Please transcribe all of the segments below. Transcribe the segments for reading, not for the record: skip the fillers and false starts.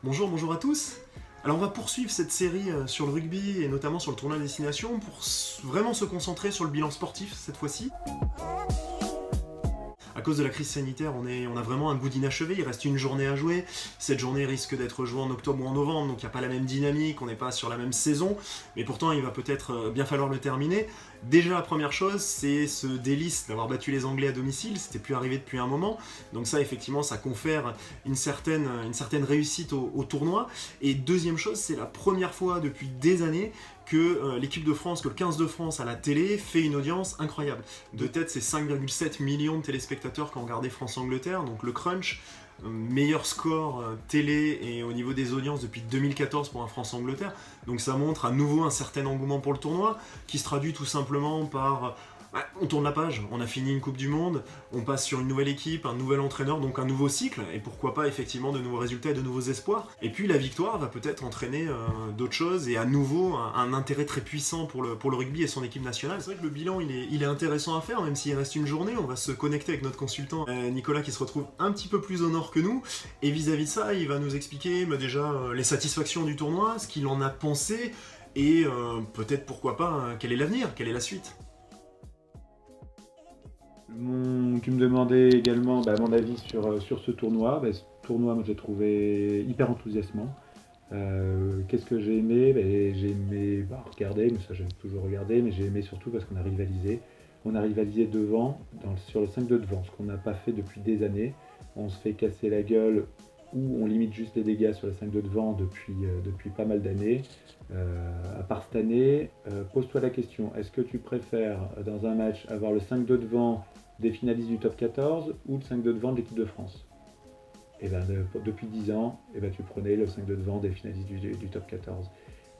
Bonjour à tous. Alors on va poursuivre cette série sur le rugby et notamment sur le tournoi de destination pour vraiment se concentrer sur le bilan sportif cette fois-ci. À cause de la crise sanitaire, on a vraiment un goût d'inachevé, il reste une journée à jouer. Cette journée risque d'être jouée en octobre ou en novembre, donc il n'y a pas la même dynamique, on n'est pas sur la même saison, mais pourtant il va peut-être bien falloir le terminer. Déjà la première chose, c'est ce délice d'avoir battu les Anglais à domicile, c'était plus arrivé depuis un moment, donc ça effectivement ça confère une certaine réussite au tournoi. Et deuxième chose, c'est la première fois depuis des années que l'équipe de France, que le 15 de France à la télé fait une audience incroyable. De tête, c'est 5,7 millions de téléspectateurs qui ont regardé France-Angleterre, donc le crunch, meilleur score télé et au niveau des audiences depuis 2014 pour un France-Angleterre. Donc ça montre à nouveau un certain engouement pour le tournoi, qui se traduit tout simplement par... on tourne la page, on a fini une Coupe du Monde, on passe sur une nouvelle équipe, un nouvel entraîneur, donc un nouveau cycle, et pourquoi pas effectivement de nouveaux résultats et de nouveaux espoirs. Et puis la victoire va peut-être entraîner d'autres choses, et à nouveau un intérêt très puissant pour le rugby et son équipe nationale. C'est vrai que le bilan il est intéressant à faire, même s'il reste une journée, on va se connecter avec notre consultant Nicolas qui se retrouve un petit peu plus au nord que nous, et vis-à-vis de ça, il va nous expliquer déjà les satisfactions du tournoi, ce qu'il en a pensé, et peut-être pourquoi pas, quel est l'avenir, quelle est la suite. Tu me demandais également mon avis sur ce tournoi. Ce tournoi, moi, j'ai trouvé hyper enthousiasmant. Qu'est-ce que j'ai aimé? J'ai aimé regarder, mais ça j'aime toujours regarder, mais j'ai aimé surtout parce qu'on a rivalisé. On a rivalisé devant, sur le 5-2 devant, ce qu'on n'a pas fait depuis des années. On se fait casser la gueule ou on limite juste les dégâts sur le 5-2 devant depuis pas mal d'années. À part cette année, pose-toi la question, est-ce que tu préfères dans un match avoir le 5-2 devant des finalistes du top 14 ou le 5-2 devant de l'équipe de France? Et depuis 10 ans, tu prenais le 5-2 devant des finalistes du top 14.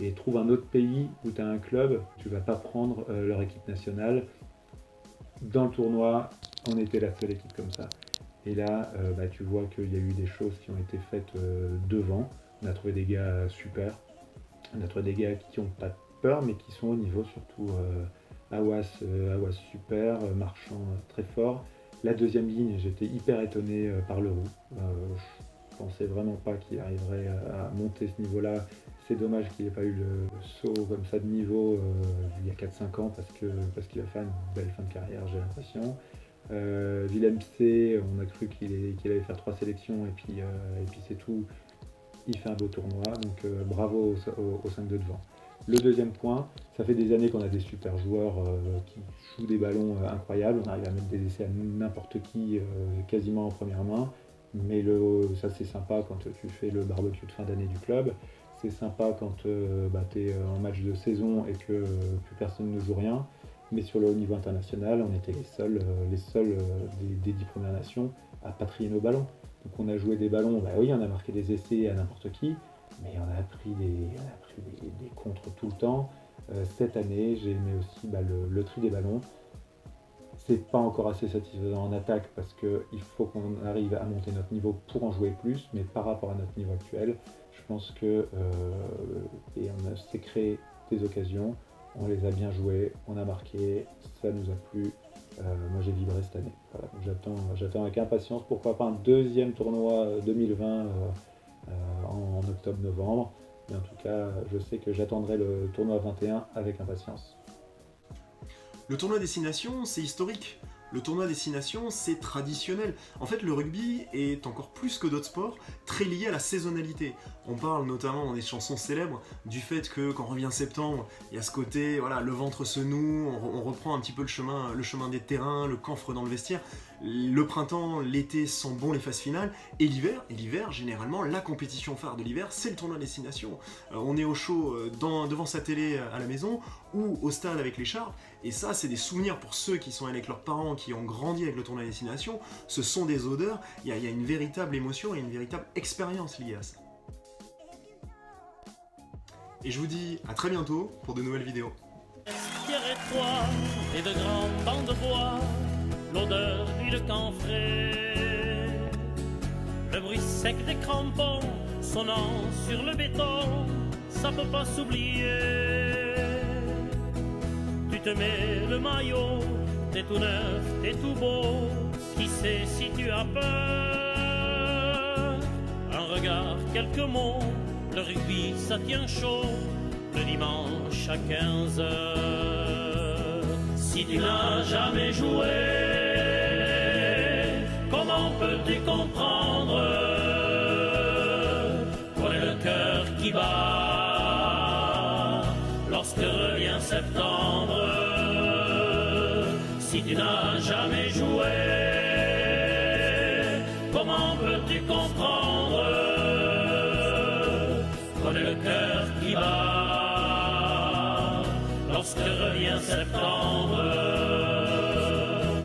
Et trouve un autre pays où tu as un club, tu ne vas pas prendre leur équipe nationale. Dans le tournoi, on était la seule équipe comme ça. Et là, tu vois qu'il y a eu des choses qui ont été faites devant. On a trouvé des gars super. On a trouvé des gars qui n'ont pas peur, mais qui sont au niveau surtout Awas super, Marchand très fort. La deuxième ligne, j'étais hyper étonné par Leroux. Je pensais vraiment pas qu'il arriverait à monter ce niveau-là. C'est dommage qu'il n'ait pas eu le saut comme ça de niveau il y a 4-5 ans parce qu'il a fait une belle fin de carrière, j'ai l'impression. Willem C, on a cru qu'il allait faire 3 sélections et puis c'est tout. Il fait un beau tournoi, donc bravo au 5-2 devant. Le deuxième point, ça fait des années qu'on a des super joueurs qui jouent des ballons incroyables. On arrive à mettre des essais à n'importe qui, quasiment en première main. Mais ça c'est sympa quand tu fais le barbecue de fin d'année du club. C'est sympa quand tu es en match de saison et que plus personne ne joue rien. Mais sur le haut niveau international, on était les seuls des 10 premières nations à pas trier nos ballons. Donc on a joué des ballons, oui, on a marqué des essais à n'importe qui, mais on a pris des contres tout le temps. Cette année, j'ai aimé aussi le tri des ballons. C'est pas encore assez satisfaisant en attaque parce qu'il faut qu'on arrive à monter notre niveau pour en jouer plus, mais par rapport à notre niveau actuel, je pense que on s'est créé des occasions, on les a bien jouées, on a marqué, ça nous a plu. Moi j'ai vibré cette année. Voilà, j'attends avec impatience, pourquoi pas un deuxième tournoi 2020 en octobre-novembre. Mais en tout cas, je sais que j'attendrai le tournoi 21 avec impatience. Le tournoi destination, c'est historique. Le tournoi destination, c'est traditionnel. En fait, le rugby est encore plus que d'autres sports très lié à la saisonnalité. On parle notamment dans des chansons célèbres du fait que quand revient septembre, il y a ce côté, voilà, le ventre se noue, on reprend un petit peu le chemin des terrains, le camphre dans le vestiaire. Le printemps, l'été sont bons les phases finales, et l'hiver, généralement, la compétition phare de l'hiver, c'est le tournoi destination. On est au chaud devant sa télé à la maison ou au stade avec l'écharpe, et ça, c'est des souvenirs pour ceux qui sont avec leurs parents, qui ont grandi avec le tournoi destination. Ce sont des odeurs, il y a une véritable émotion et une véritable expérience liée à ça. Et je vous dis à très bientôt pour de nouvelles vidéos. Pierre étroit et de grands bancs de bois, l'odeur d'huile camphrée, le bruit sec des crampons sonnant sur le béton, ça peut pas s'oublier. Tu te mets le maillot, t'es tout neuf, t'es tout beau, qui sait si tu as peur? Un regard, quelques mots, le rugby ça tient chaud, le dimanche à 15 heures. Si tu n'as jamais joué, comment peux-tu comprendre? Connais le cœur qui bat lorsque revient septembre. Si tu n'as jamais joué, comment peux-tu comprendre? Connais le cœur qui bat lorsque revient septembre.